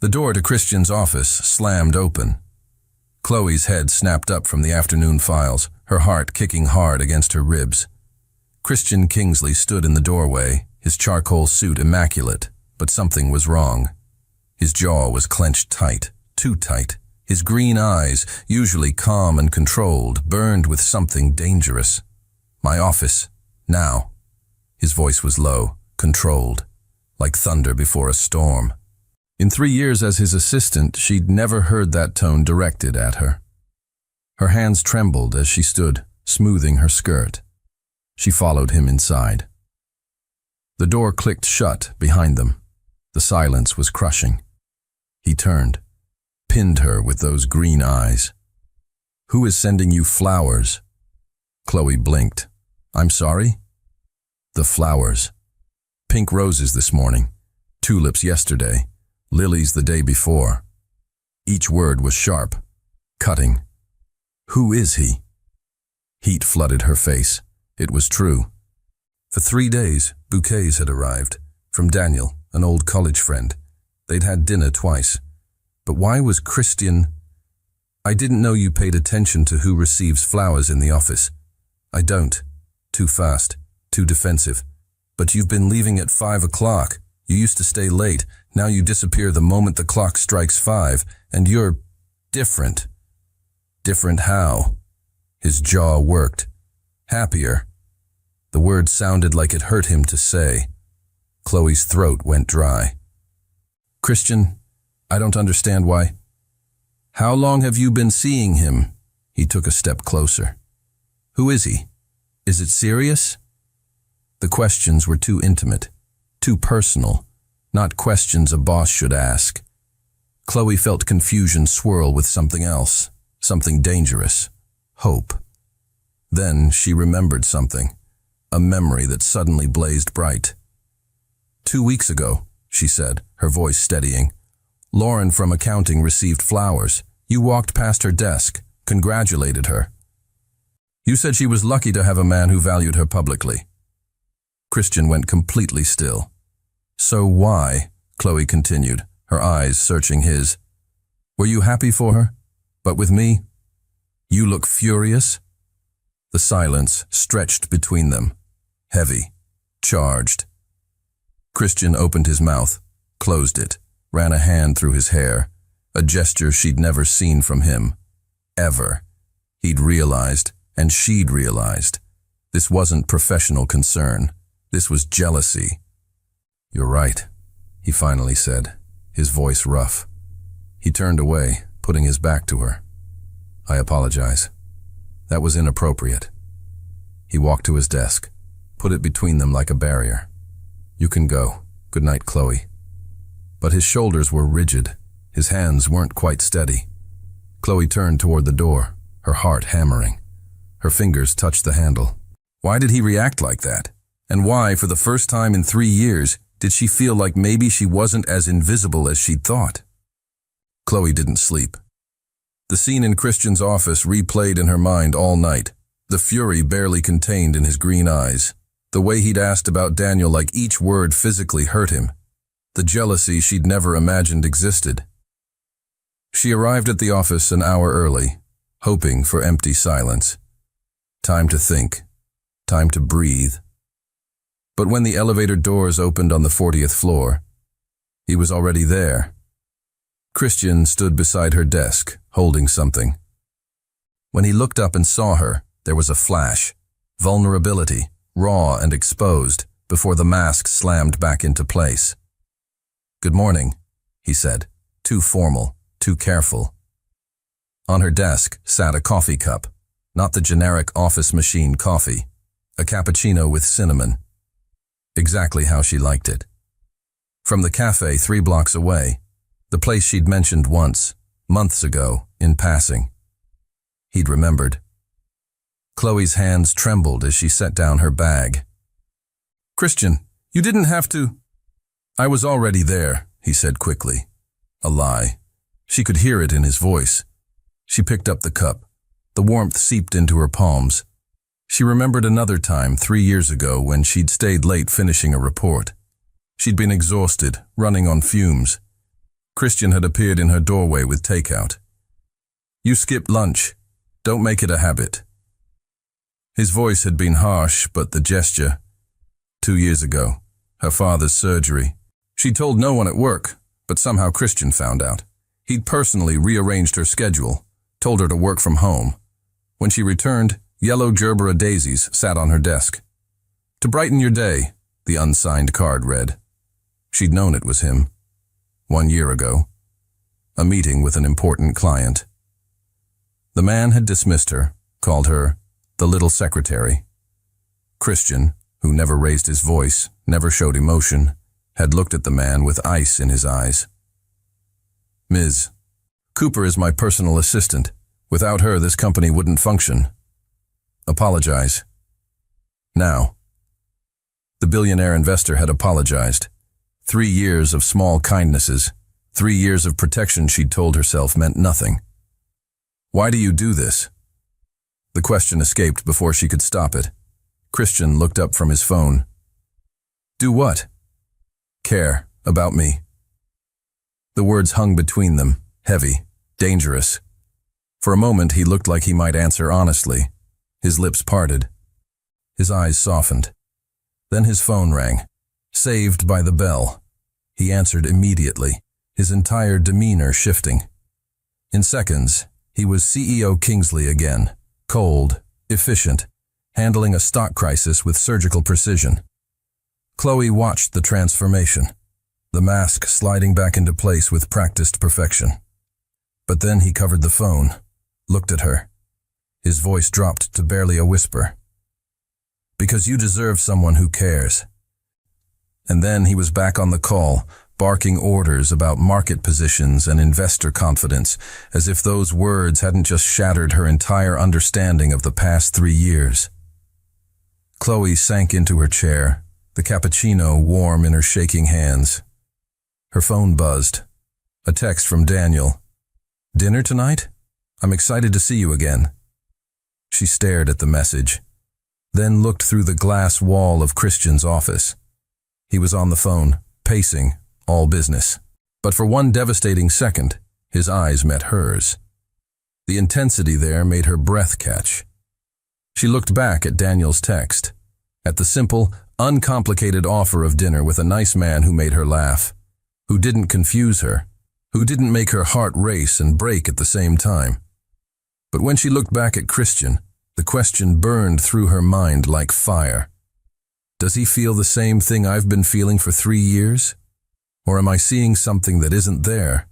The door to Christian's office slammed open. Chloe's head snapped up from the afternoon files, her heart kicking hard against her ribs. Christian Kingsley stood in the doorway, his charcoal suit immaculate, but something was wrong. His jaw was clenched tight, too tight. His green eyes, usually calm and controlled, burned with something dangerous. "My office, now." His voice was low, controlled, like thunder before a storm. In 3 years as his assistant, she'd never heard that tone directed at her. Her hands trembled as she stood, smoothing her skirt. She followed him inside. The door clicked shut behind them. The silence was crushing. He turned, pinned her with those green eyes. "Who is sending you flowers?" Chloe blinked. "I'm sorry?" "The flowers. Pink roses this morning, tulips yesterday, lilies the day before." Each word was sharp, cutting. "Who is he?" Heat flooded her face. It was true. For 3 days, bouquets had arrived, from Daniel, an old college friend. They'd had dinner twice. But why was Christian... "I didn't know you paid attention to who receives flowers in the office." "I don't. Too fast, too defensive. But you've been leaving at 5 o'clock. You used to stay late. Now you disappear the moment the clock strikes 5, and you're different." "Different how?" His jaw worked. "Happier." The word sounded like it hurt him to say. Chloe's throat went dry. "Christian, I don't understand why." "How long have you been seeing him?" He took a step closer. "Who is he? Is it serious?" The questions were too intimate, too personal, not questions a boss should ask. Chloe felt confusion swirl with something else, something dangerous, hope. Then she remembered something, a memory that suddenly blazed bright. "2 weeks ago," she said, her voice steadying, "Lauren from accounting received flowers. You walked past her desk, congratulated her. You said she was lucky to have a man who valued her publicly." Christian went completely still. "So why?" Chloe continued, her eyes searching his. "Were you happy for her? But with me? You look furious." The silence stretched between them, heavy, charged. Christian opened his mouth, closed it, ran a hand through his hair, a gesture she'd never seen from him. Ever. He'd realized, and she'd realized, this wasn't professional concern. This was jealousy. "You're right," he finally said, his voice rough. He turned away, putting his back to her. "I apologize. That was inappropriate." He walked to his desk, put it between them like a barrier. "You can go. Good night, Chloe." But his shoulders were rigid. His hands weren't quite steady. Chloe turned toward the door, her heart hammering. Her fingers touched the handle. Why did he react like that? And why, for the first time in 3 years, did she feel like maybe she wasn't as invisible as she'd thought? Chloe didn't sleep. The scene in Christian's office replayed in her mind all night, the fury barely contained in his green eyes, the way he'd asked about Daniel like each word physically hurt him, the jealousy she'd never imagined existed. She arrived at the office an hour early, hoping for empty silence. Time to think, time to breathe. But when the elevator doors opened on the 40th floor, he was already there. Christian stood beside her desk, holding something. When he looked up and saw her, there was a flash, vulnerability, raw and exposed, before the mask slammed back into place. "Good morning," he said, too formal, too careful. On her desk sat a coffee cup, not the generic office machine coffee, a cappuccino with cinnamon. Exactly how she liked it. From the cafe 3 blocks away, the place she'd mentioned once, months ago, in passing. He'd remembered. Chloe's hands trembled as she set down her bag. "Christian, you didn't have to..." "I was already there," he said quickly. A lie. She could hear it in his voice. She picked up the cup. The warmth seeped into her palms. She remembered another time 3 years ago when she'd stayed late finishing a report. She'd been exhausted, running on fumes. Christian had appeared in her doorway with takeout. "You skipped lunch. Don't make it a habit." His voice had been harsh, but the gesture. 2 years ago, her father's surgery. She told no one at work, but somehow Christian found out. He'd personally rearranged her schedule, told her to work from home. When she returned, yellow gerbera daisies sat on her desk. "To brighten your day," the unsigned card read. She'd known it was him. 1 year ago. A meeting with an important client. The man had dismissed her, called her the little secretary. Christian, who never raised his voice, never showed emotion, had looked at the man with ice in his eyes. "Ms. Cooper is my personal assistant. Without her, this company wouldn't function. Apologize." Now. The billionaire investor had apologized. 3 years of small kindnesses, 3 years of protection she'd told herself meant nothing. "Why do you do this?" The question escaped before she could stop it. Christian looked up from his phone. "Do what?" "Care about me." The words hung between them, heavy, dangerous. For a moment he looked like he might answer honestly. His lips parted. His eyes softened. Then his phone rang. Saved by the bell. He answered immediately, his entire demeanor shifting. In seconds, he was CEO Kingsley again, cold, efficient, handling a stock crisis with surgical precision. Chloe watched the transformation, the mask sliding back into place with practiced perfection. But then he covered the phone, looked at her. His voice dropped to barely a whisper. "Because you deserve someone who cares." And then he was back on the call, barking orders about market positions and investor confidence, as if those words hadn't just shattered her entire understanding of the past 3 years. Chloe sank into her chair, the cappuccino warm in her shaking hands. Her phone buzzed. A text from Daniel. "Dinner tonight? I'm excited to see you again." She stared at the message, then looked through the glass wall of Christian's office. He was on the phone, pacing, all business. But for one devastating second, his eyes met hers. The intensity there made her breath catch. She looked back at Daniel's text, at the simple, uncomplicated offer of dinner with a nice man who made her laugh, who didn't confuse her, who didn't make her heart race and break at the same time. But when she looked back at Christian, the question burned through her mind like fire. Does he feel the same thing I've been feeling for 3 years? Or am I seeing something that isn't there?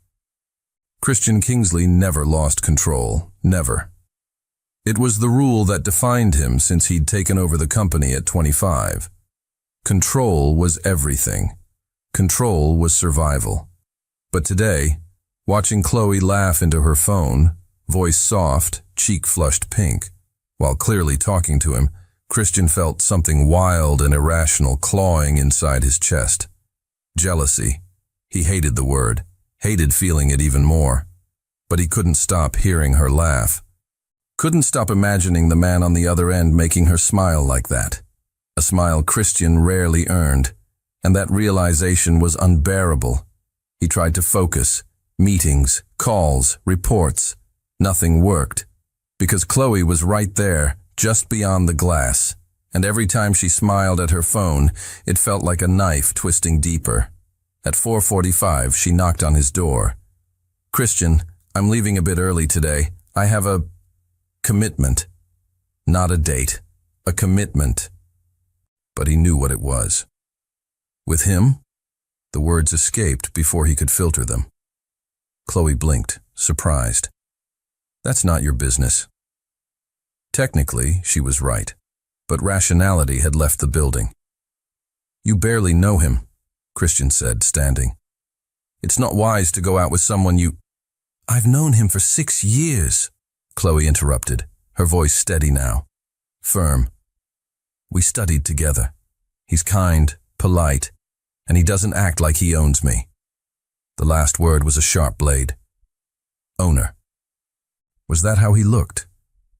Christian Kingsley never lost control, never. It was the rule that defined him since he'd taken over the company at 25. Control was everything. Control was survival. But today, watching Chloe laugh into her phone, voice soft, cheek flushed pink, while clearly talking to him, Christian felt something wild and irrational clawing inside his chest. Jealousy. He hated the word, hated feeling it even more. But he couldn't stop hearing her laugh. Couldn't stop imagining the man on the other end making her smile like that. A smile Christian rarely earned, and that realization was unbearable. He tried to focus. Meetings, calls, reports. Nothing worked. Because Chloe was right there, just beyond the glass, and every time she smiled at her phone, it felt like a knife twisting deeper. At 4:45, she knocked on his door. "Christian, I'm leaving a bit early today. I have a commitment." Not a date, a commitment. But he knew what it was. With him? The words escaped before he could filter them. Chloe blinked, surprised. "That's not your business." Technically, she was right, but rationality had left the building. "You barely know him," Christian said, standing. "It's not wise to go out with someone you—" "I've known him for 6 years," Chloe interrupted, her voice steady now, firm. "We studied together. He's kind, polite, and he doesn't act like he owns me." The last word was a sharp blade. Owner. Was that how he looked?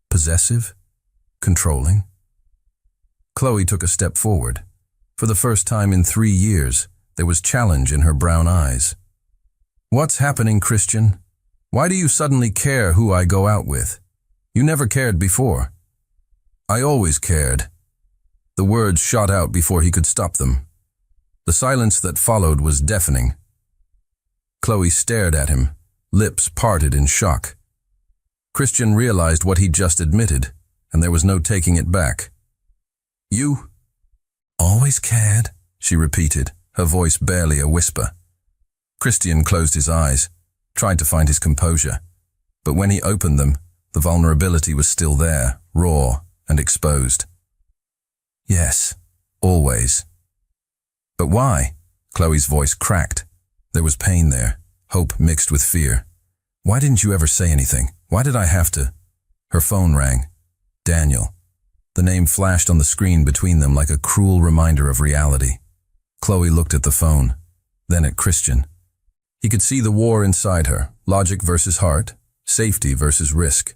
Possessive? Controlling? Chloe took a step forward. For the first time in 3 years, there was challenge in her brown eyes. What's happening, Christian? Why do you suddenly care who I go out with? You never cared before. I always cared. The words shot out before he could stop them. The silence that followed was deafening. Chloe stared at him, lips parted in shock. Christian realized what he'd just admitted, and there was no taking it back. You always cared, she repeated, her voice barely a whisper. Christian closed his eyes, tried to find his composure, but when he opened them, the vulnerability was still there, raw and exposed. Yes, always. But why? Chloe's voice cracked. There was pain there, hope mixed with fear. Why didn't you ever say anything? Why did I have to? Her phone rang. Daniel. The name flashed on the screen between them like a cruel reminder of reality. Chloe looked at the phone, then at Christian. He could see the war inside her, logic versus heart, safety versus risk.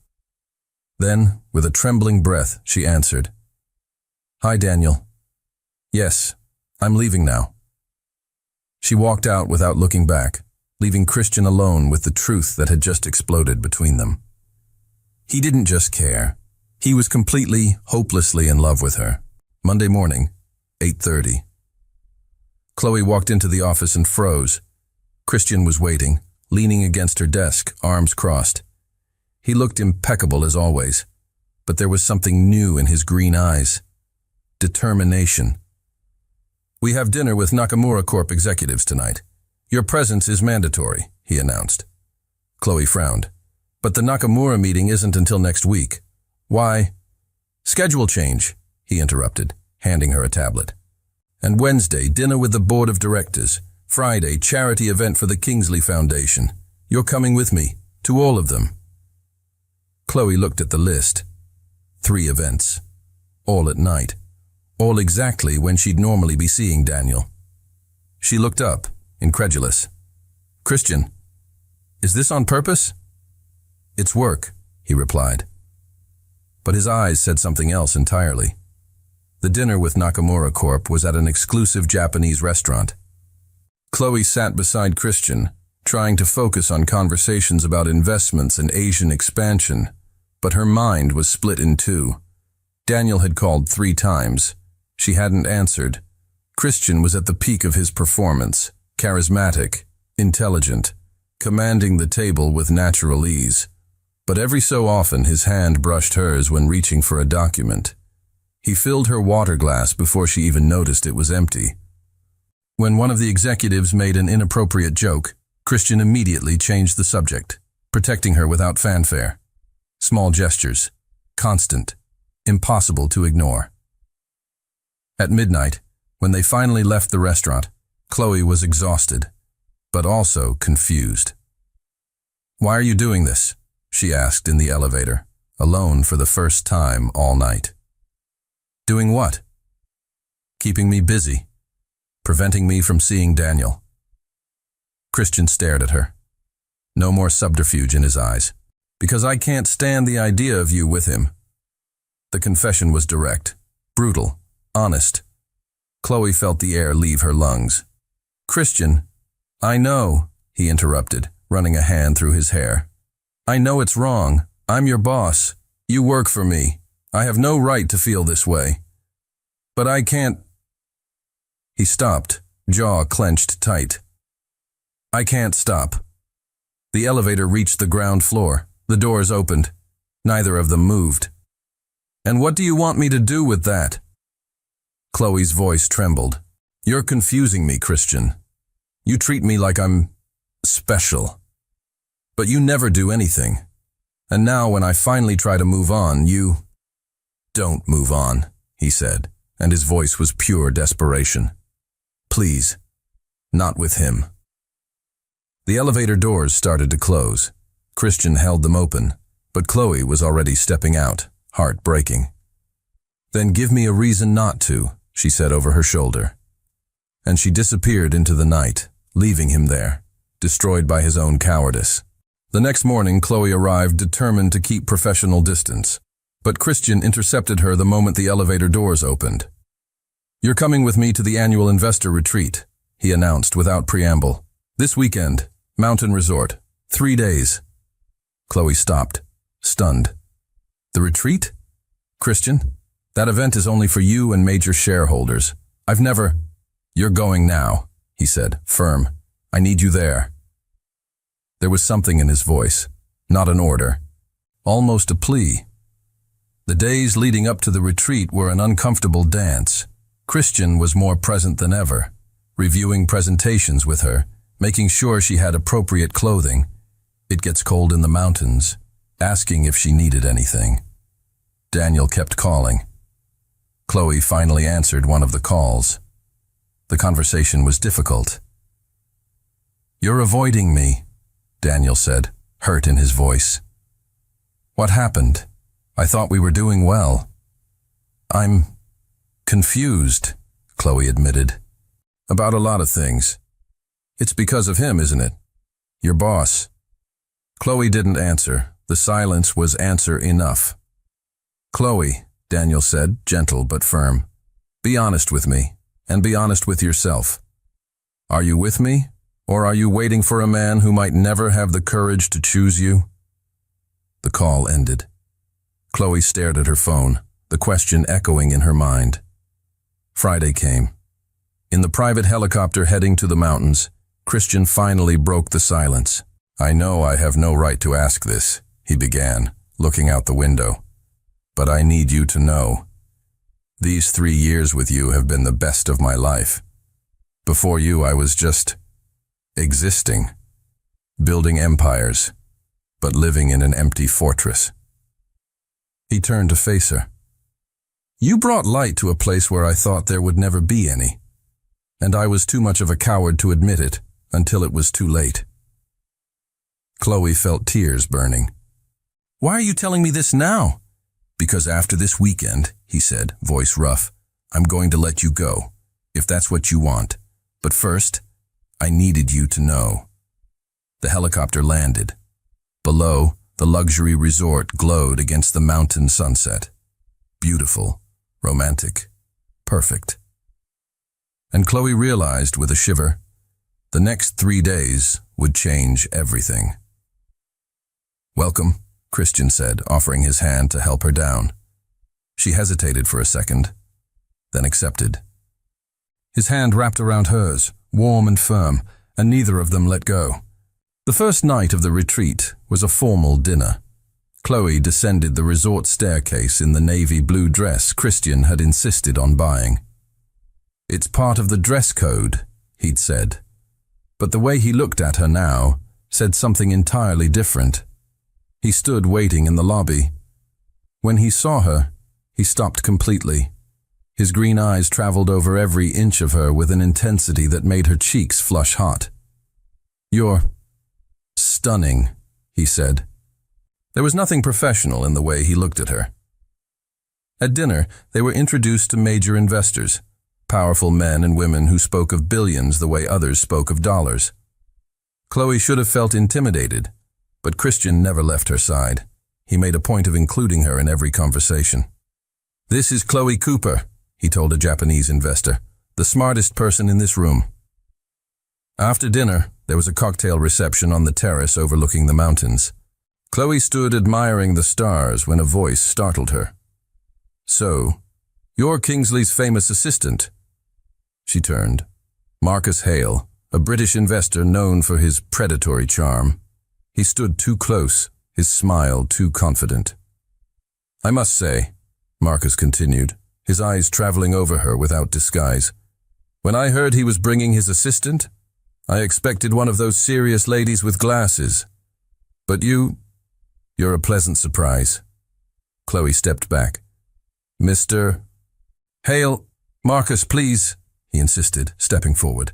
Then, with a trembling breath, she answered. Hi, Daniel. Yes, I'm leaving now. She walked out without looking back, leaving Christian alone with the truth that had just exploded between them. He didn't just care. He was completely, hopelessly in love with her. Monday morning, 8:30. Chloe walked into the office and froze. Christian was waiting, leaning against her desk, arms crossed. He looked impeccable as always, but there was something new in his green eyes. Determination. We have dinner with Nakamura Corp executives tonight. Your presence is mandatory, he announced. Chloe frowned. But the Nakamura meeting isn't until next week. Why? Schedule change, he interrupted, handing her a tablet. And Wednesday, dinner with the board of directors. Friday, charity event for the Kingsley Foundation. You're coming with me, to all of them. Chloe looked at the list. 3 events. All at night. All exactly when she'd normally be seeing Daniel. She looked up, incredulous. Christian, is this on purpose? It's work, he replied. But his eyes said something else entirely. The dinner with Nakamura Corp was at an exclusive Japanese restaurant. Chloe sat beside Christian, trying to focus on conversations about investments and Asian expansion, but her mind was split in two. Daniel had called 3 times. She hadn't answered. Christian was at the peak of his performance, charismatic, intelligent, commanding the table with natural ease. But every so often his hand brushed hers when reaching for a document. He filled her water glass before she even noticed it was empty. When one of the executives made an inappropriate joke, Christian immediately changed the subject, protecting her without fanfare. Small gestures, constant, impossible to ignore. At midnight, when they finally left the restaurant, Chloe was exhausted, but also confused. Why are you doing this? She asked in the elevator, alone for the first time all night. Doing what? Keeping me busy, preventing me from seeing Daniel. Christian stared at her. No more subterfuge in his eyes. Because I can't stand the idea of you with him. The confession was direct, brutal, honest. Chloe felt the air leave her lungs. Christian, I know, he interrupted, running a hand through his hair. I know it's wrong. I'm your boss. You work for me. I have no right to feel this way. But I can't. He stopped, jaw clenched tight. I can't stop. The elevator reached the ground floor. The doors opened. Neither of them moved. And what do you want me to do with that? Chloe's voice trembled. You're confusing me, Christian. You treat me like I'm special. But you never do anything. And now when I finally try to move on, you don't move on, he said, and his voice was pure desperation. Please, not with him. The elevator doors started to close. Christian held them open, but Chloe was already stepping out, heart breaking. Then give me a reason not to, she said over her shoulder. And she disappeared into the night, leaving him there, destroyed by his own cowardice. The next morning, Chloe arrived determined to keep professional distance, but Christian intercepted her the moment the elevator doors opened. You're coming with me to the annual investor retreat, he announced without preamble. This weekend, Mountain resort. 3 days. Chloe stopped, stunned. The retreat? Christian, that event is only for you and major shareholders. I've never… You're going now, he said, firm. I need you there. There was something in his voice, not an order, almost a plea. The days leading up to the retreat were an uncomfortable dance. Christian was more present than ever, reviewing presentations with her, making sure she had appropriate clothing. It gets cold in the mountains, asking if she needed anything. Daniel kept calling. Chloe finally answered one of the calls. The conversation was difficult. "You're avoiding me," Daniel said, hurt in his voice. "What happened? I thought we were doing well." "I'm confused," Chloe admitted. "About a lot of things. It's because of him, isn't it? Your boss." Chloe didn't answer. The silence was answer enough. "Chloe," Daniel said, gentle but firm, "be honest with me, and be honest with yourself. Are you with me, or are you waiting for a man who might never have the courage to choose you?" The call ended. Chloe stared at her phone, the question echoing in her mind. Friday came. In the private helicopter heading to the mountains, Christian finally broke the silence. "I know I have no right to ask this," he began, looking out the window. "But I need you to know. These 3 years with you have been the best of my life. Before you, I was just existing, building empires, but living in an empty fortress." He turned to face her. "You brought light to a place where I thought there would never be any, and I was too much of a coward to admit it until it was too late." Chloe felt tears burning. "Why are you telling me this now?" "Because after this weekend," he said, voice rough, "I'm going to let you go, if that's what you want. But first, I needed you to know." The helicopter landed. Below, the luxury resort glowed against the mountain sunset. Beautiful, romantic, perfect. And Chloe realized with a shiver, the next 3 days would change everything. "Welcome," Christian said, offering his hand to help her down. She hesitated for a second, then accepted. His hand wrapped around hers, warm and firm, and neither of them let go. The first night of the retreat was a formal dinner. Chloe descended the resort staircase in the navy blue dress Christian had insisted on buying. "It's part of the dress code," he'd said. But the way he looked at her now said something entirely different. He stood waiting in the lobby. When he saw her, he stopped completely. His green eyes traveled over every inch of her with an intensity that made her cheeks flush hot. "You're stunning," he said. There was nothing professional in the way he looked at her. At dinner, they were introduced to major investors, powerful men and women who spoke of billions the way others spoke of dollars. Chloe should have felt intimidated, but Christian never left her side. He made a point of including her in every conversation. "This is Chloe Cooper," he told a Japanese investor, "the smartest person in this room." After dinner, there was a cocktail reception on the terrace overlooking the mountains. Chloe stood admiring the stars when a voice startled her. "So, you're Kingsley's famous assistant." She turned. Marcus Hale, a British investor known for his predatory charm. He stood too close, his smile too confident. "I must say," Marcus continued, his eyes traveling over her without disguise, "when I heard he was bringing his assistant, I expected one of those serious ladies with glasses. But you're a pleasant surprise." Chloe stepped back. "Mr. Hale, Marcus, please," he insisted, stepping forward.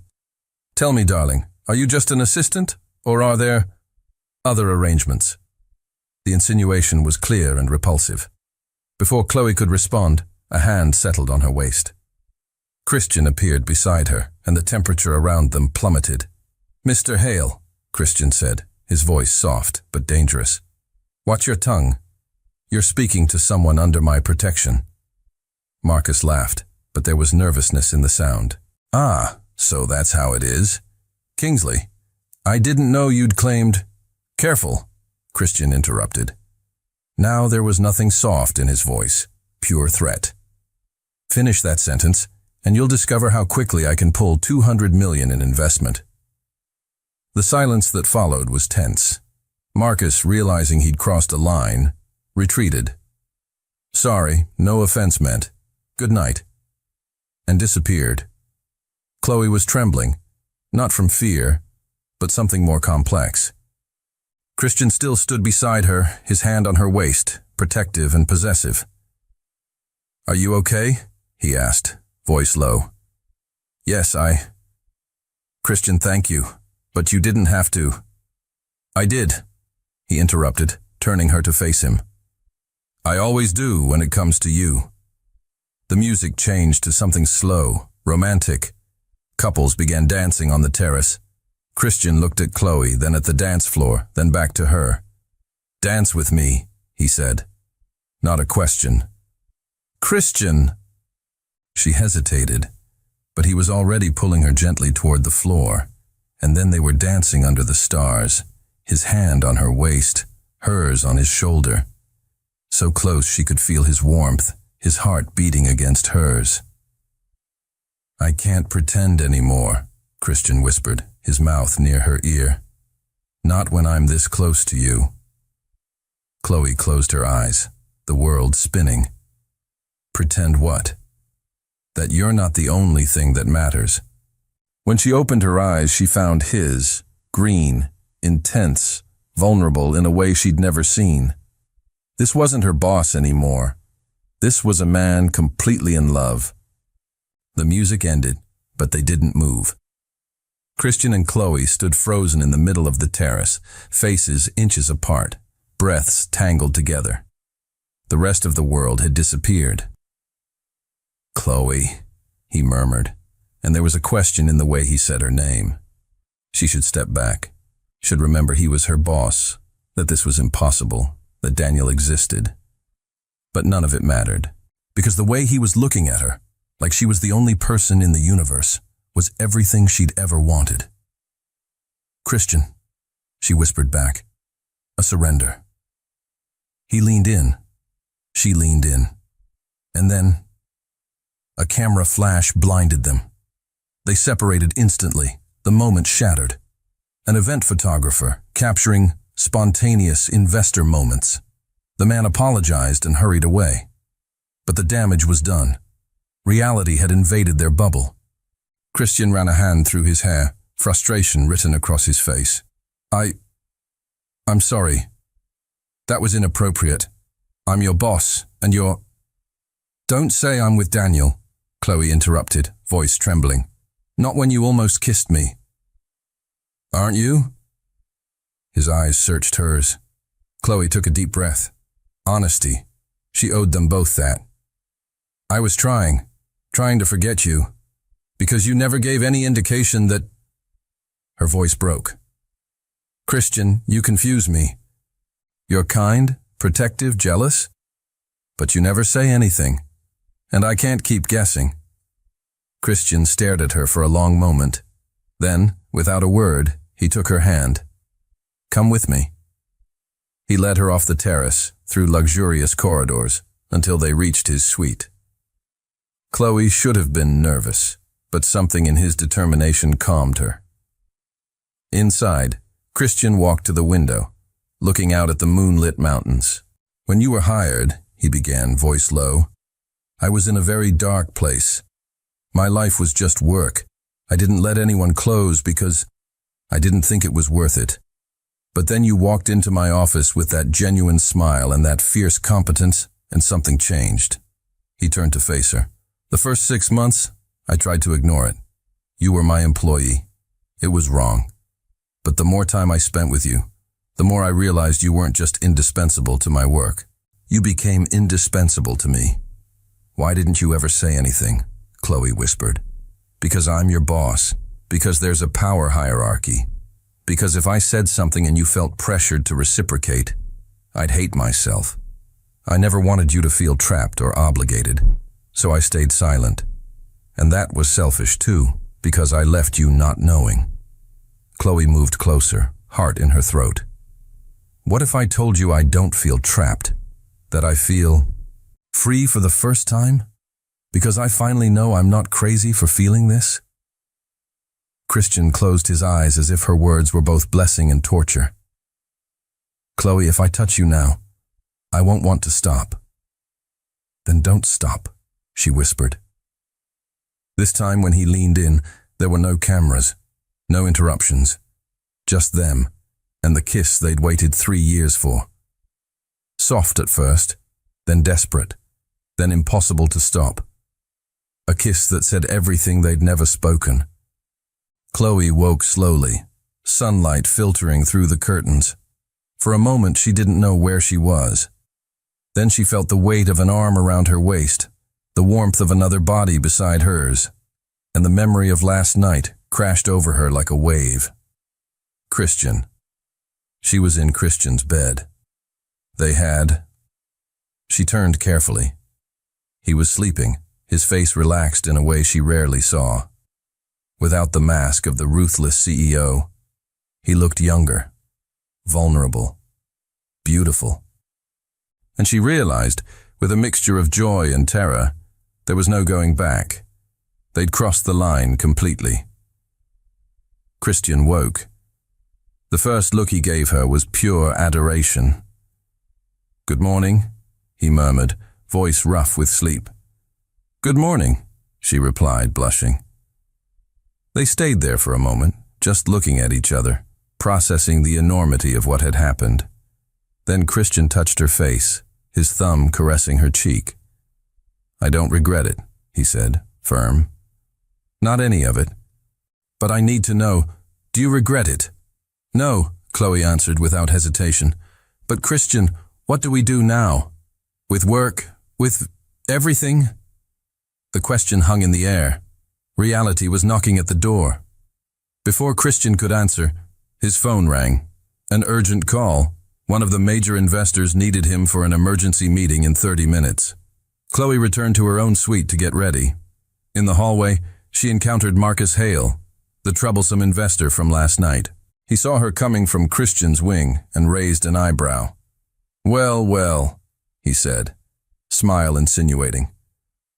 "Tell me, darling, are you just an assistant, or are there other arrangements?" The insinuation was clear and repulsive. Before Chloe could respond, a hand settled on her waist. Christian appeared beside her, and the temperature around them plummeted. "Mr. Hale," Christian said, his voice soft but dangerous. "Watch your tongue. You're speaking to someone under my protection." Marcus laughed, but there was nervousness in the sound. "Ah, so that's how it is. Kingsley, I didn't know you'd claimed— Careful, Christian interrupted. Now there was nothing soft in his voice, pure threat. Finish that sentence, and you'll discover how quickly I can pull $200 million in investment. The silence that followed was tense. Marcus, realizing he'd crossed a line, retreated. Sorry, no offense meant. Good night. And disappeared. Chloe was trembling, not from fear, but something more complex. Christian still stood beside her, his hand on her waist, protective and possessive. Are you okay? He asked, voice low. Yes, Christian, thank you, but you didn't have to. I did, he interrupted, turning her to face him. I always do when it comes to you. The music changed to something slow, romantic. Couples began dancing on the terrace. Christian looked at Chloe, then at the dance floor, then back to her. Dance with me, he said. Not a question. Christian! She hesitated, but he was already pulling her gently toward the floor, and then they were dancing under the stars, his hand on her waist, hers on his shoulder. So close she could feel his warmth, his heart beating against hers. I can't pretend anymore, Christian whispered, his mouth near her ear. Not when I'm this close to you. Chloe closed her eyes, the world spinning. Pretend what? That you're not the only thing that matters. When she opened her eyes, she found his, green, intense, vulnerable in a way she'd never seen. This wasn't her boss anymore. This was a man completely in love. The music ended, but they didn't move. Christian and Chloe stood frozen in the middle of the terrace, faces inches apart, breaths tangled together. The rest of the world had disappeared. Chloe, he murmured, and there was a question in the way he said her name. She should step back, should remember he was her boss, that this was impossible, that Daniel existed. But none of it mattered, because the way he was looking at her, like she was the only person in the universe, was everything she'd ever wanted. Christian, she whispered back. A surrender. He leaned in. She leaned in. And then, a camera flash blinded them. They separated instantly, the moment shattered. An event photographer, capturing spontaneous investor moments. The man apologized and hurried away. But the damage was done. Reality had invaded their bubble. Christian ran a hand through his hair, frustration written across his face. I'm sorry. That was inappropriate. I'm your boss, and you're— Don't say I'm with Daniel, Chloe interrupted, voice trembling. Not when you almost kissed me. Aren't you? His eyes searched hers. Chloe took a deep breath. Honesty. She owed them both that. I was trying to forget you, because you never gave any indication that— Her voice broke. Christian, you confuse me. You're kind, protective, jealous, but you never say anything, and I can't keep guessing. Christian stared at her for a long moment. Then, without a word, he took her hand. Come with me. He led her off the terrace, through luxurious corridors, until they reached his suite. Chloe should have been nervous, but something in his determination calmed her. Inside, Christian walked to the window, looking out at the moonlit mountains. When you were hired, he began, voice low, I was in a very dark place. My life was just work. I didn't let anyone close because I didn't think it was worth it. But then you walked into my office with that genuine smile and that fierce competence, and something changed. He turned to face her. The first 6 months, I tried to ignore it. You were my employee. It was wrong. But the more time I spent with you, the more I realized you weren't just indispensable to my work. You became indispensable to me. Why didn't you ever say anything? Chloe whispered. Because I'm your boss. Because there's a power hierarchy. Because if I said something and you felt pressured to reciprocate, I'd hate myself. I never wanted you to feel trapped or obligated, so I stayed silent. And that was selfish too, because I left you not knowing. Chloe moved closer, heart in her throat. What if I told you I don't feel trapped? That I feel free for the first time? Because I finally know I'm not crazy for feeling this? Christian closed his eyes as if her words were both blessing and torture. Chloe, if I touch you now, I won't want to stop. Then don't stop, she whispered. This time when he leaned in, there were no cameras, no interruptions, just them and the kiss they'd waited 3 years for. Soft at first, then desperate, then impossible to stop. A kiss that said everything they'd never spoken. Chloe woke slowly, sunlight filtering through the curtains. For a moment she didn't know where she was. Then she felt the weight of an arm around her waist, the warmth of another body beside hers, and the memory of last night crashed over her like a wave. Christian. She was in Christian's bed. She turned carefully. He was sleeping, his face relaxed in a way she rarely saw. Without the mask of the ruthless CEO, he looked younger, vulnerable, beautiful. And she realized, with a mixture of joy and terror, there was no going back. They'd crossed the line completely. Christian woke. The first look he gave her was pure adoration. "Good morning," he murmured, voice rough with sleep. "Good morning," she replied, blushing. They stayed there for a moment, just looking at each other, processing the enormity of what had happened. Then Christian touched her face, his thumb caressing her cheek. "I don't regret it," he said, firm. "Not any of it. But I need to know, do you regret it?" "No," Chloe answered without hesitation. "But Christian, what do we do now? With work? With everything?" The question hung in the air. Reality was knocking at the door. Before Christian could answer, his phone rang. An urgent call. One of the major investors needed him for an emergency meeting in 30 minutes. Chloe returned to her own suite to get ready. In the hallway, she encountered Marcus Hale, the troublesome investor from last night. He saw her coming from Christian's wing and raised an eyebrow. "Well, well," he said, smile insinuating.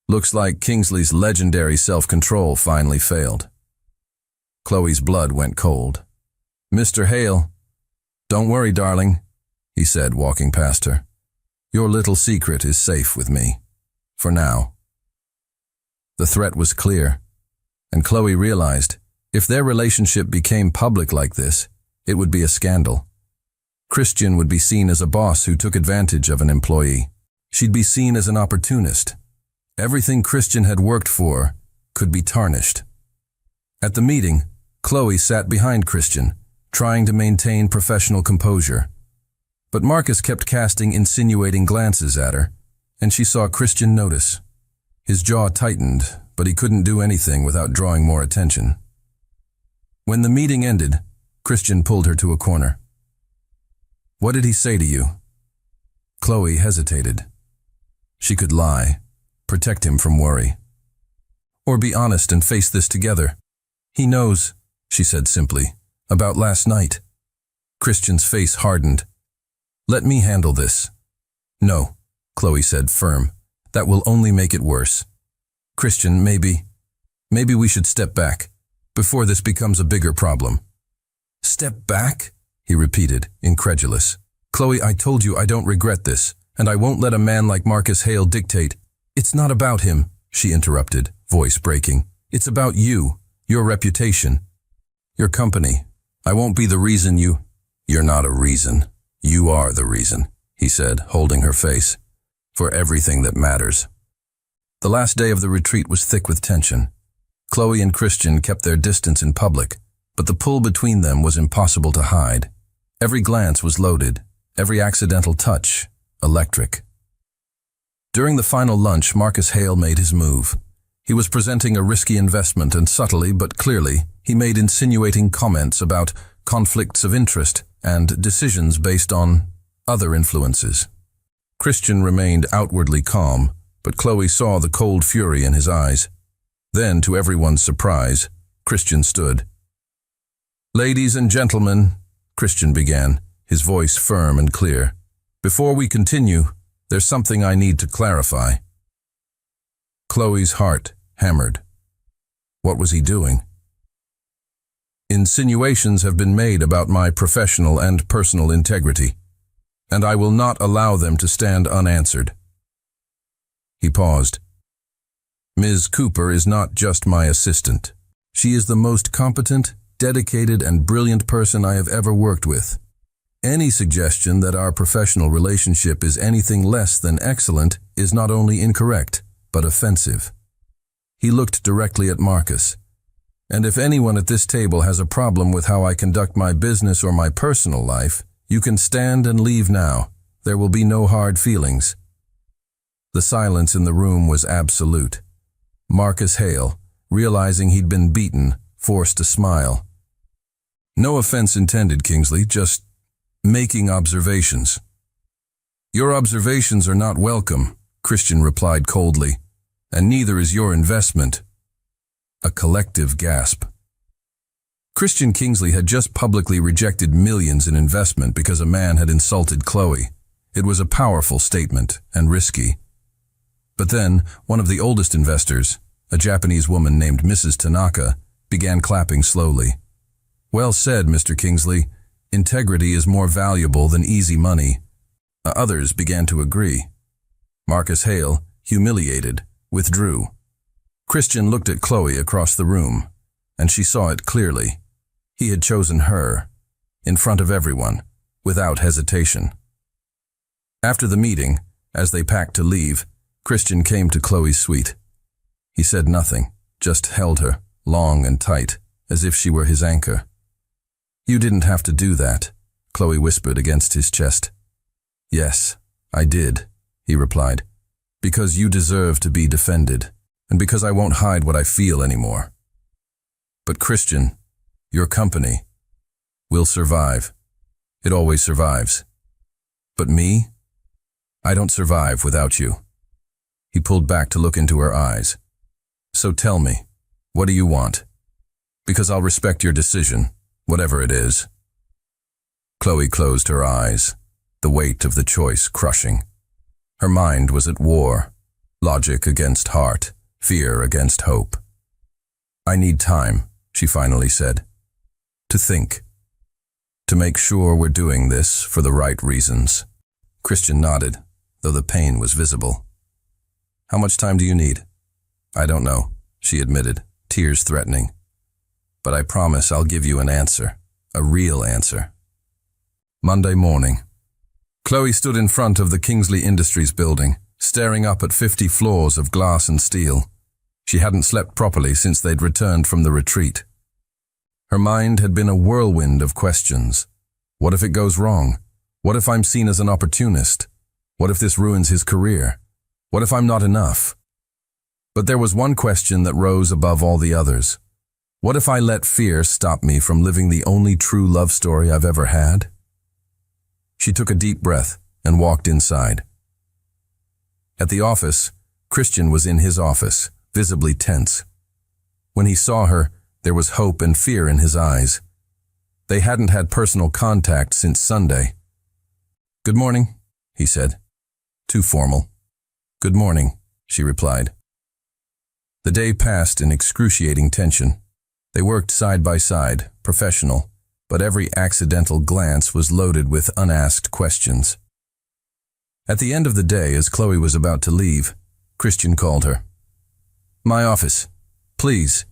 "Looks like Kingsley's legendary self-control finally failed." Chloe's blood went cold. "Mr. Hale, don't worry, darling," he said, walking past her. "Your little secret is safe with me. For now." The threat was clear, and Chloe realized if their relationship became public like this, it would be a scandal. Christian would be seen as a boss who took advantage of an employee. She'd be seen as an opportunist. Everything Christian had worked for could be tarnished. At the meeting, Chloe sat behind Christian, trying to maintain professional composure. But Marcus kept casting insinuating glances at her, and she saw Christian notice. His jaw tightened, but he couldn't do anything without drawing more attention. When the meeting ended, Christian pulled her to a corner. "What did he say to you?" Chloe hesitated. She could lie, protect him from worry. Or be honest and face this together. "He knows," she said simply, "about last night." Christian's face hardened. "Let me handle this." "No," Chloe said, firm. "That will only make it worse. Christian, maybe we should step back, before this becomes a bigger problem." "Step back?" he repeated, incredulous. "Chloe, I told you I don't regret this, and I won't let a man like Marcus Hale dictate." "It's not about him," she interrupted, voice breaking. "It's about you, your reputation, your company. I won't be the reason you—" "You're not a reason. You are the reason," he said, holding her face. "For everything that matters." The last day of the retreat was thick with tension. Chloe and Christian kept their distance in public, but the pull between them was impossible to hide. Every glance was loaded, every accidental touch electric. During the final lunch, Marcus Hale made his move. He was presenting a risky investment, and subtly but clearly, he made insinuating comments about conflicts of interest and decisions based on other influences. Christian remained outwardly calm, but Chloe saw the cold fury in his eyes. Then, to everyone's surprise, Christian stood. Ladies and gentlemen, Christian began, his voice firm and clear. Before we continue, there's something I need to clarify. Chloe's heart hammered. What was he doing? Insinuations have been made about my professional and personal integrity, and I will not allow them to stand unanswered. He paused. Ms. Cooper is not just my assistant. She is the most competent, dedicated, and brilliant person I have ever worked with. Any suggestion that our professional relationship is anything less than excellent is not only incorrect, but offensive. He looked directly at Marcus. And if anyone at this table has a problem with how I conduct my business or my personal life, you can stand and leave now. There will be no hard feelings. The silence in the room was absolute. Marcus Hale, realizing he'd been beaten, forced a smile. No offense intended, Kingsley, just making observations. Your observations are not welcome, Christian replied coldly, and neither is your investment. A collective gasp. Christian Kingsley had just publicly rejected millions in investment because a man had insulted Chloe. It was a powerful statement and risky. But then, one of the oldest investors, a Japanese woman named Mrs. Tanaka, began clapping slowly. Well said, Mr. Kingsley. Integrity is more valuable than easy money. Others began to agree. Marcus Hale, humiliated, withdrew. Christian looked at Chloe across the room, and she saw it clearly. He had chosen her, in front of everyone, without hesitation. After the meeting, as they packed to leave, Christian came to Chloe's suite. He said nothing, just held her, long and tight, as if she were his anchor. You didn't have to do that, Chloe whispered against his chest. Yes, I did, he replied, because you deserve to be defended, and because I won't hide what I feel anymore. But Christian, your company will survive. It always survives. But me? I don't survive without you. He pulled back to look into her eyes. So tell me, what do you want? Because I'll respect your decision, whatever it is. Chloe closed her eyes, the weight of the choice crushing. Her mind was at war, logic against heart, fear against hope. I need time, she finally said, to think, to make sure we're doing this for the right reasons. Christian nodded, though the pain was visible. How much time do you need? I don't know, she admitted, tears threatening. But I promise I'll give you an answer, a real answer. Monday morning. Chloe stood in front of the Kingsley Industries building, staring up at 50 floors of glass and steel. She hadn't slept properly since they'd returned from the retreat. Her mind had been a whirlwind of questions. What if it goes wrong? What if I'm seen as an opportunist? What if this ruins his career? What if I'm not enough? But there was one question that rose above all the others. What if I let fear stop me from living the only true love story I've ever had? She took a deep breath and walked inside. At the office, Christian was in his office, visibly tense. When he saw her, there was hope and fear in his eyes. They hadn't had personal contact since Sunday. Good morning, he said. Too formal. Good morning, she replied. The day passed in excruciating tension. They worked side by side, professional, but every accidental glance was loaded with unasked questions. At the end of the day, as Chloe was about to leave, Christian called her. My office, please.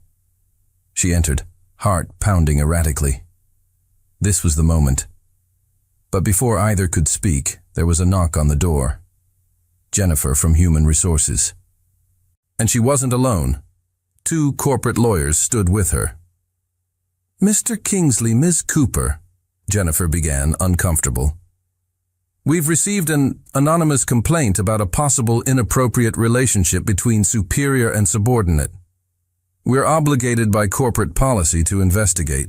She entered, heart pounding erratically. This was the moment. But before either could speak, there was a knock on the door. Jennifer from Human Resources. And she wasn't alone. 2 corporate lawyers stood with her. Mr. Kingsley, Ms. Cooper, Jennifer began, uncomfortable. We've received an anonymous complaint about a possible inappropriate relationship between superior and subordinate. We're obligated by corporate policy to investigate.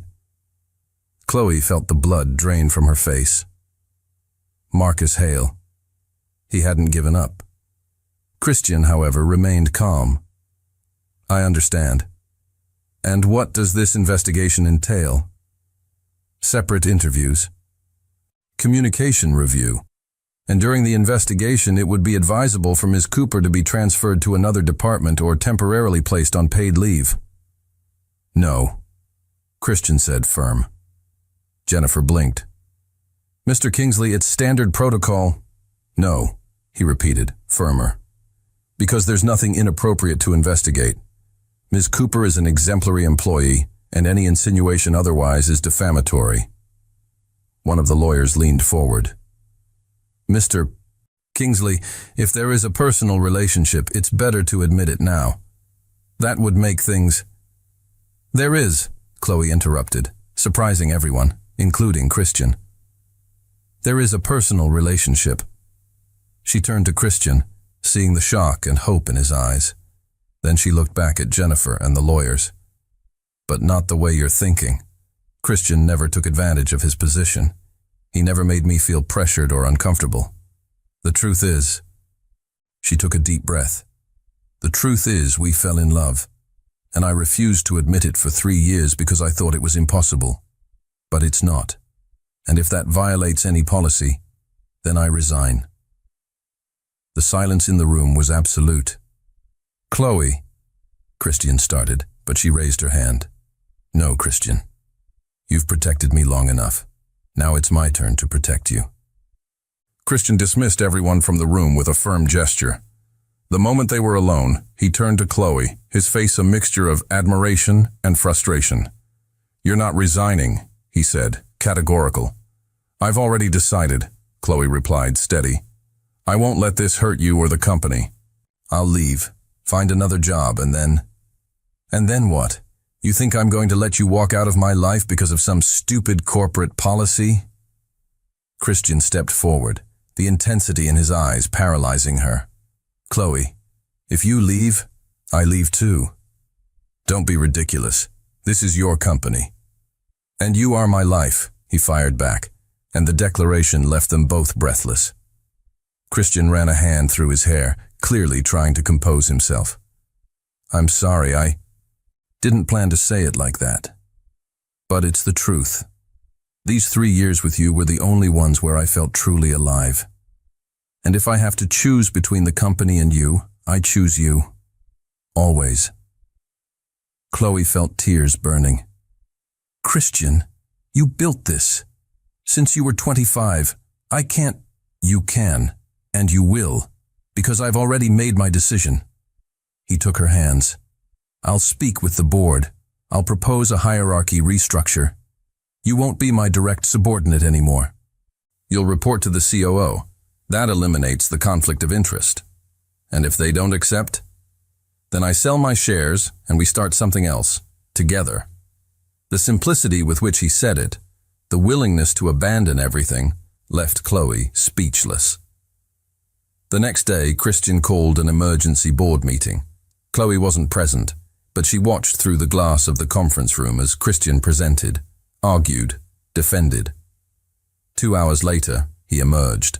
Chloe felt the blood drain from her face. Marcus Hale. He hadn't given up. Christian, however, remained calm. I understand. And what does this investigation entail? separate interviews, communication review, and during the investigation it would be advisable for Ms. Cooper to be transferred to another department or temporarily placed on paid leave. No, Christian said, firm. Jennifer blinked. Mr. Kingsley, it's standard protocol. No, he repeated, firmer. Because there's nothing inappropriate to investigate. Ms. Cooper is an exemplary employee, and any insinuation otherwise is defamatory. One of the lawyers leaned forward. Mr. Kingsley, if there is a personal relationship, it's better to admit it now. That would make things— There is, Chloe interrupted, surprising everyone, including Christian. There is a personal relationship. She turned to Christian, seeing the shock and hope in his eyes. Then she looked back at Jennifer and the lawyers. But not the way you're thinking. Christian never took advantage of his position. He never made me feel pressured or uncomfortable. The truth is— She took a deep breath. The truth is we fell in love, and I refused to admit it for 3 years because I thought it was impossible. But it's not. And if that violates any policy, then I resign. The silence in the room was absolute. Chloe, Christian started, but she raised her hand. No, Christian. You've protected me long enough. Now it's my turn to protect you. Christian dismissed everyone from the room with a firm gesture. The moment they were alone, he turned to Chloe, his face a mixture of admiration and frustration. You're not resigning, he said, categorical. I've already decided, Chloe replied, steady. I won't let this hurt you or the company. I'll leave, find another job, and then— And then what? You think I'm going to let you walk out of my life because of some stupid corporate policy? Christian stepped forward, the intensity in his eyes paralyzing her. Chloe, if you leave, I leave too. Don't be ridiculous. This is your company. And you are my life, he fired back, and the declaration left them both breathless. Christian ran a hand through his hair, clearly trying to compose himself. I'm sorry, I didn't plan to say it like that. But it's the truth. These 3 years with you were the only ones where I felt truly alive. And if I have to choose between the company and you, I choose you. Always. Chloe felt tears burning. Christian, you built this. Since you were 25, I can't— You can, and you will, because I've already made my decision. He took her hands. I'll speak with the board. I'll propose a hierarchy restructure. You won't be my direct subordinate anymore. You'll report to the COO. That eliminates the conflict of interest. And if they don't accept, then I sell my shares and we start something else, together. The simplicity with which he said it, the willingness to abandon everything, left Chloe speechless. The next day, Christian called an emergency board meeting. Chloe wasn't present, but she watched through the glass of the conference room as Christian presented, argued, defended. 2 hours later, he emerged.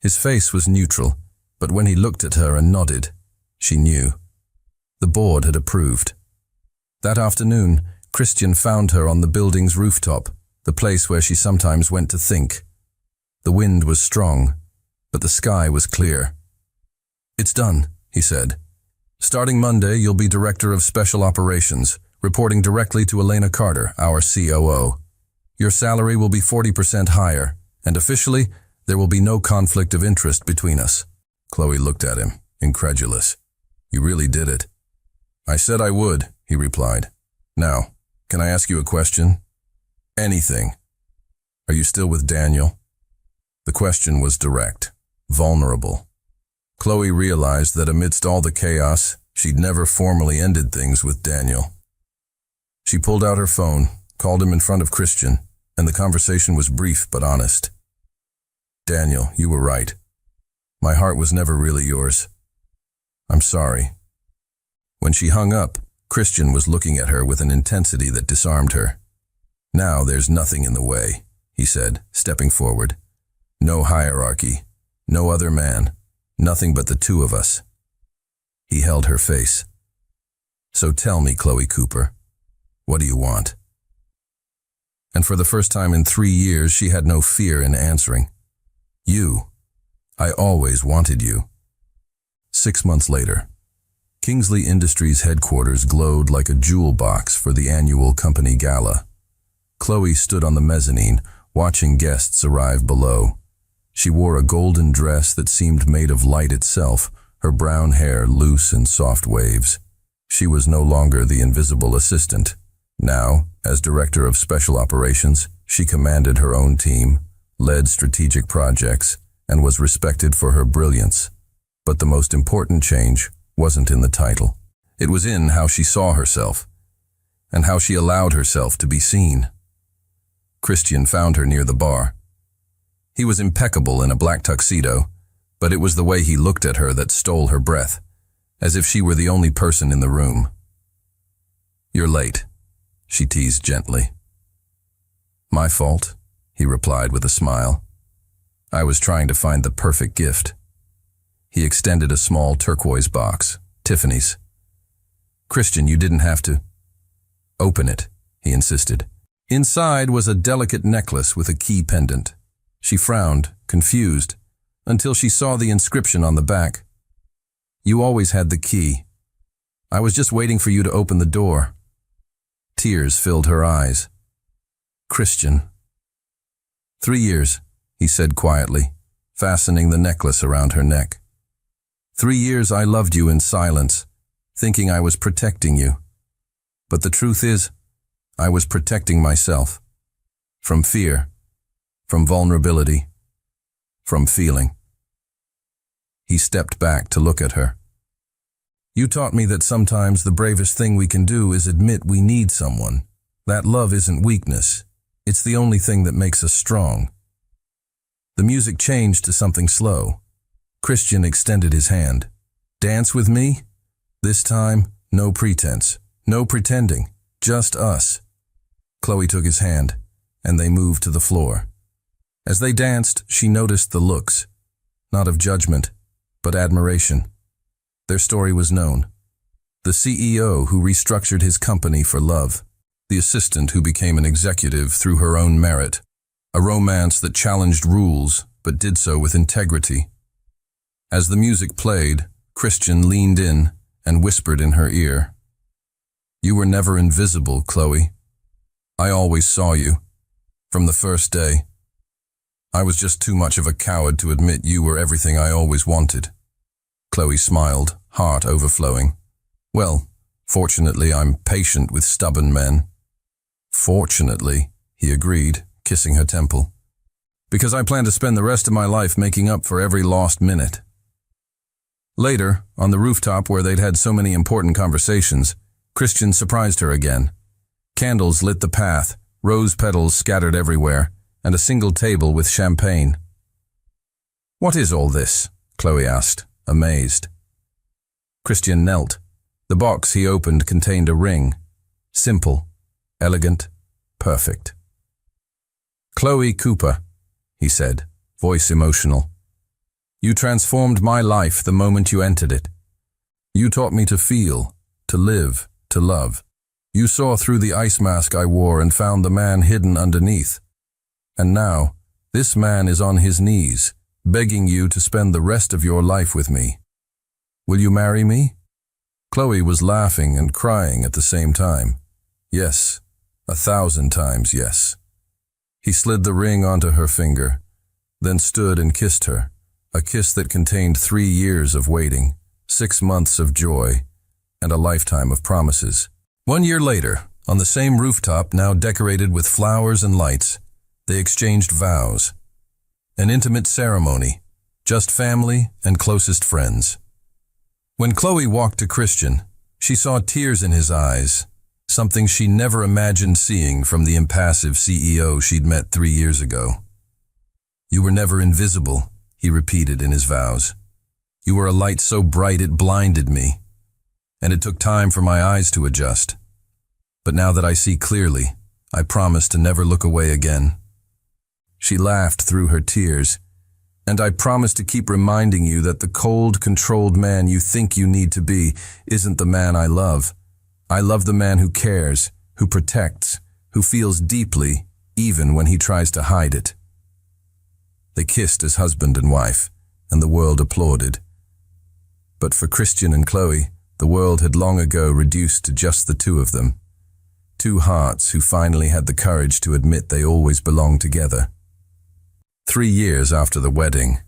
His face was neutral, but when he looked at her and nodded, she knew. The board had approved. That afternoon, Christian found her on the building's rooftop, the place where she sometimes went to think. The wind was strong, but the sky was clear. It's done, he said. Starting Monday, you'll be Director of Special Operations, reporting directly to Elena Carter, our COO. Your salary will be 40% higher, and officially, there will be no conflict of interest between us. Chloe looked at him, incredulous. You really did it. I said I would, he replied. Now, can I ask you a question? Anything. Are you still with Daniel? The question was direct, vulnerable. Chloe realized that amidst all the chaos, she'd never formally ended things with Daniel. She pulled out her phone, called him in front of Christian, and the conversation was brief but honest. Daniel, you were right. My heart was never really yours. I'm sorry. When she hung up, Christian was looking at her with an intensity that disarmed her. Now there's nothing in the way, he said, stepping forward. No hierarchy, no other man, nothing but the two of us. He held her face. So tell me, Chloe Cooper, what do you want? And for the first time in 3 years, she had no fear in answering. You. I always wanted you. 6 months later, Kingsley Industries headquarters glowed like a jewel box for the annual company gala. Chloe stood on the mezzanine, watching guests arrive below. She wore a golden dress that seemed made of light itself, her brown hair loose in soft waves. She was no longer the invisible assistant. Now, as director of special operations, she commanded her own team, led strategic projects, and was respected for her brilliance. But the most important change wasn't in the title. It was in how she saw herself, and how she allowed herself to be seen. Christian found her near the bar. He was impeccable in a black tuxedo, but it was the way he looked at her that stole her breath, as if she were the only person in the room. "You're late," she teased gently. "My fault," he replied with a smile. "I was trying to find the perfect gift." He extended a small turquoise box, Tiffany's. "Christian, you didn't have to." "Open it," he insisted. Inside was a delicate necklace with a key pendant. She frowned, confused, until she saw the inscription on the back. "You always had the key. I was just waiting for you to open the door." Tears filled her eyes. "Christian." 3 years, he said quietly, fastening the necklace around her neck. 3 years I loved you in silence, thinking I was protecting you. But the truth is, I was protecting myself. From fear, from vulnerability, from feeling. He stepped back to look at her. "You taught me that sometimes the bravest thing we can do is admit we need someone. That love isn't weakness. It's the only thing that makes us strong." The music changed to something slow. Christian extended his hand. "Dance with me? This time, no pretense, no pretending, just us." Chloe took his hand, and they moved to the floor. As they danced, she noticed the looks, not of judgment, but admiration. Their story was known. The CEO who restructured his company for love, the assistant who became an executive through her own merit, a romance that challenged rules but did so with integrity. As the music played, Christian leaned in and whispered in her ear, "You were never invisible, Chloe. I always saw you, from the first day. I was just too much of a coward to admit you were everything I always wanted." Chloe smiled, heart overflowing. "Well, fortunately I'm patient with stubborn men." "Fortunately," he agreed, kissing her temple. "Because I plan to spend the rest of my life making up for every lost minute." Later, on the rooftop where they'd had so many important conversations, Christian surprised her again. Candles lit the path, rose petals scattered everywhere, and a single table with champagne. "What is all this?" Chloe asked, amazed. Christian knelt. The box he opened contained a ring. Simple, elegant, perfect. "Chloe Cooper," he said, voice emotional. "You transformed my life the moment you entered it. You taught me to feel, to live, to love. You saw through the ice mask I wore and found the man hidden underneath. And now, this man is on his knees, begging you to spend the rest of your life with me. Will you marry me?" Chloe was laughing and crying at the same time. Yes, 1,000 times yes. He slid the ring onto her finger, then stood and kissed her, a kiss that contained 3 years of waiting, 6 months of joy, and a lifetime of promises. 1 year later, on the same rooftop now decorated with flowers and lights, they exchanged vows. An intimate ceremony, just family and closest friends. When Chloe walked to Christian, she saw tears in his eyes, something she never imagined seeing from the impassive CEO she'd met 3 years ago. "You were never invisible," he repeated in his vows. "You were a light so bright it blinded me, and it took time for my eyes to adjust. But now that I see clearly, I promise to never look away again." She laughed through her tears. "And I promise to keep reminding you that the cold, controlled man you think you need to be isn't the man I love. I love the man who cares, who protects, who feels deeply, even when he tries to hide it. They kissed as husband and wife, and the world applauded. But for Christian and Chloe, the world had long ago reduced to just the two of them. Two hearts who finally had the courage to admit they always belonged together. 3 years after the wedding,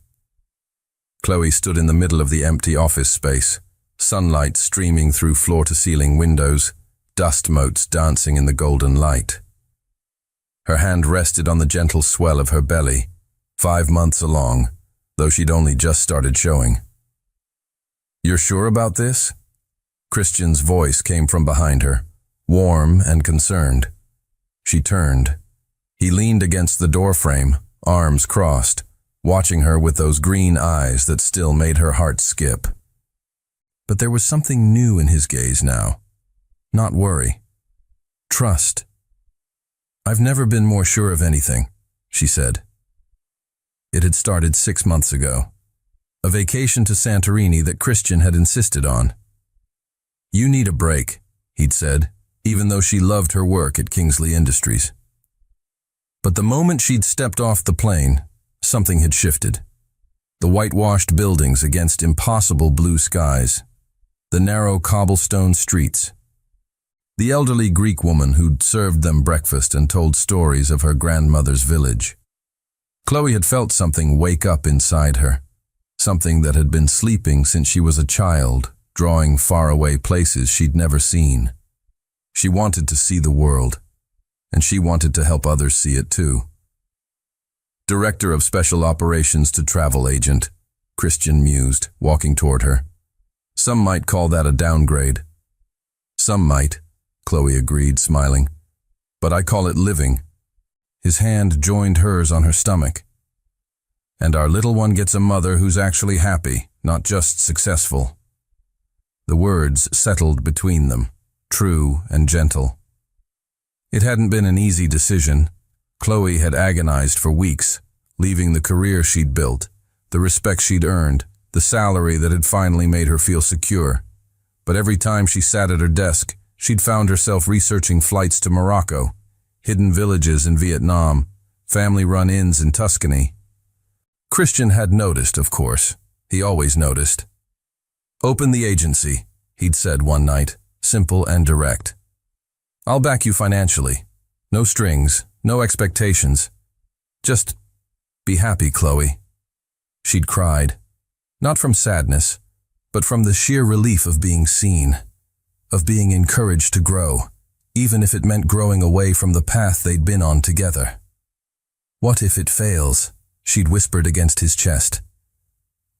Chloe stood in the middle of the empty office space, sunlight streaming through floor-to-ceiling windows, dust motes dancing in the golden light. Her hand rested on the gentle swell of her belly, 5 months along, though she'd only just started showing. "You're sure about this?" Christian's voice came from behind her, warm and concerned. She turned. He leaned against the doorframe, arms crossed, watching her with those green eyes that still made her heart skip. But there was something new in his gaze now. Not worry. Trust. "I've never been more sure of anything," she said. It had started 6 months ago. A vacation to Santorini that Christian had insisted on. "You need a break," he'd said, even though she loved her work at Kingsley Industries. But the moment she'd stepped off the plane, something had shifted. The whitewashed buildings against impossible blue skies, the narrow cobblestone streets, the elderly Greek woman who'd served them breakfast and told stories of her grandmother's village. Chloe had felt something wake up inside her, something that had been sleeping since she was a child, drawing faraway places she'd never seen. She wanted to see the world, and she wanted to help others see it too. "Director of Special Operations to Travel Agent," Christian mused, walking toward her. "Some might call that a downgrade." "Some might," Chloe agreed, smiling. "But I call it living." His hand joined hers on her stomach. "And our little one gets a mother who's actually happy, not just successful." The words settled between them, true and gentle. It hadn't been an easy decision. Chloe had agonized for weeks, leaving the career she'd built, the respect she'd earned, the salary that had finally made her feel secure. But every time she sat at her desk, she'd found herself researching flights to Morocco, hidden villages in Vietnam, family-run inns in Tuscany. Christian had noticed, of course. He always noticed. "Open the agency," he'd said one night, simple and direct. "I'll back you financially. No strings, no expectations. Just be happy, Chloe." She'd cried, not from sadness, but from the sheer relief of being seen, of being encouraged to grow, even if it meant growing away from the path they'd been on together. "What if it fails?" she'd whispered against his chest.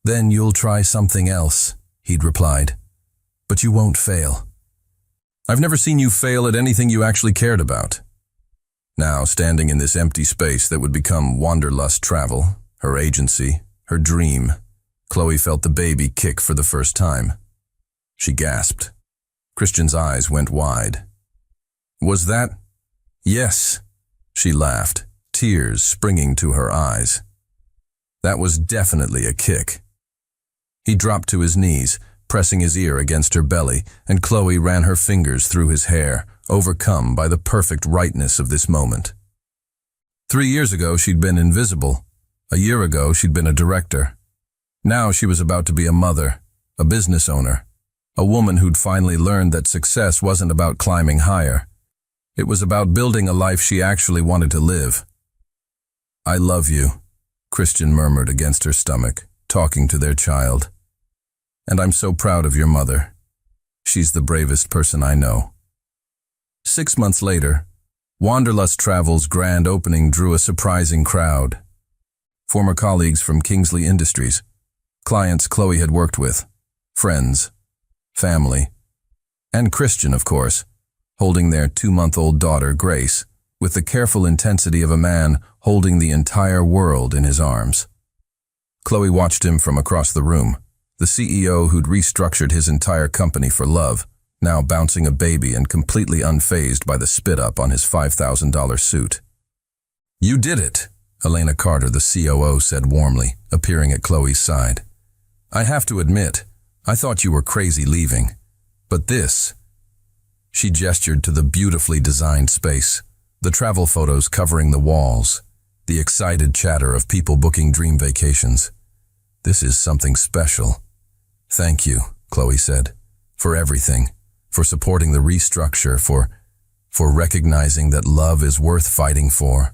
"Then you'll try something else," he'd replied. "But you won't fail." "I've never seen you fail at anything you actually cared about." Now, standing in this empty space that would become Wanderlust Travel, her agency, her dream, Chloe felt the baby kick for the first time. She gasped. Christian's eyes went wide. "Was that?" "Yes," she laughed, tears springing to her eyes. "That was definitely a kick." He dropped to his knees, pressing his ear against her belly, and Chloe ran her fingers through his hair, overcome by the perfect rightness of this moment. 3 years ago, she'd been invisible. A year ago, she'd been a director. Now she was about to be a mother, a business owner, a woman who'd finally learned that success wasn't about climbing higher. It was about building a life she actually wanted to live. "I love you," Christian murmured against her stomach, talking to their child. "And I'm so proud of your mother. She's the bravest person I know." 6 months later, Wanderlust Travel's grand opening drew a surprising crowd. Former colleagues from Kingsley Industries, clients Chloe had worked with, friends, family, and Christian, of course, holding their 2-month-old daughter, Grace, with the careful intensity of a man holding the entire world in his arms. Chloe watched him from across the room, the CEO who'd restructured his entire company for love, now bouncing a baby and completely unfazed by the spit-up on his $5,000 suit. "You did it," Elena Carter, the COO, said warmly, appearing at Chloe's side. "I have to admit, I thought you were crazy leaving. But this..." She gestured to the beautifully designed space, The travel photos covering the walls, the excited chatter of people booking dream vacations. This is something special. Thank you, Chloe said, for everything, for supporting the restructure, for recognizing that love is worth fighting for.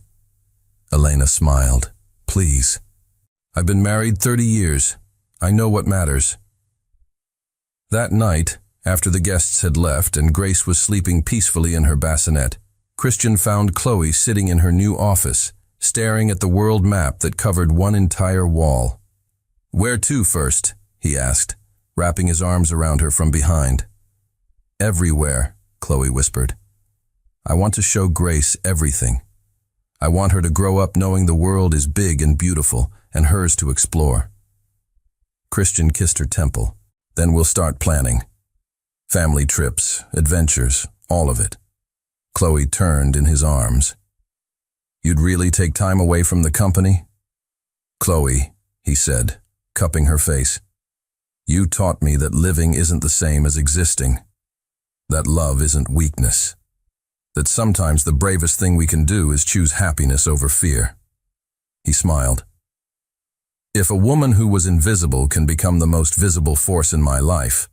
Elena smiled. Please. I've been married 30 years. I know what matters. That night, after the guests had left and Grace was sleeping peacefully in her bassinet, Christian found Chloe sitting in her new office, staring at the world map that covered one entire wall. Where to first? He asked, wrapping his arms around her from behind. Everywhere, Chloe whispered. I want to show Grace everything. I want her to grow up knowing the world is big and beautiful and hers to explore. Christian kissed her temple. Then we'll start planning. Family trips, adventures, all of it. Chloe turned in his arms. You'd really take time away from the company? Chloe, he said, cupping her face. You taught me that living isn't the same as existing. That love isn't weakness. That sometimes the bravest thing we can do is choose happiness over fear. He smiled. If a woman who was invisible can become the most visible force in my life,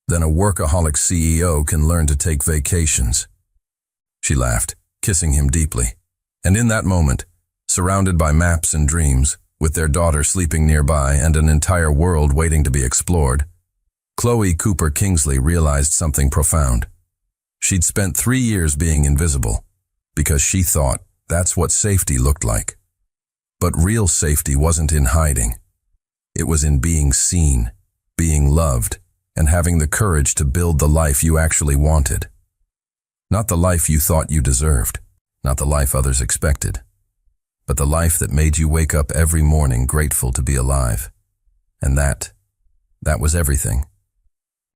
then a workaholic CEO can learn to take vacations. She laughed, kissing him deeply. And in that moment, surrounded by maps and dreams, with their daughter sleeping nearby and an entire world waiting to be explored, Chloe Cooper Kingsley realized something profound. She'd spent 3 years being invisible, because she thought that's what safety looked like. But real safety wasn't in hiding. It was in being seen, being loved, and having the courage to build the life you actually wanted. Not the life you thought you deserved, not the life others expected, but the life that made you wake up every morning grateful to be alive. And that was everything.